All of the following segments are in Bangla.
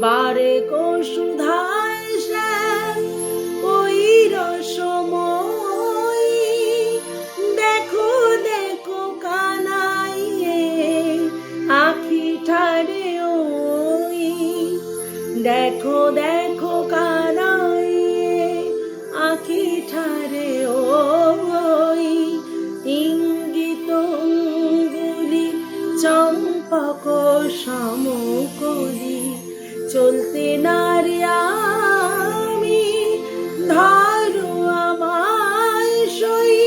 বারে কসুধায় শ্যাম ওই রসময়। দেখো দেখো কানাইয়ে আখি ঠারে ওই, দেখো দেখো কানাইয়ে আখি ঠারে ওই। ইঙ্গিত অঙ্গুলি চম্পক সমকলি, চলতে নারি আমি ধরো আমায় সই।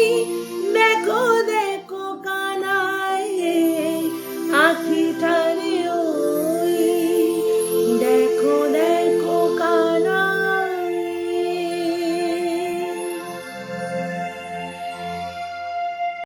দেখো দেখো কানাইয়ে আখি ঠারে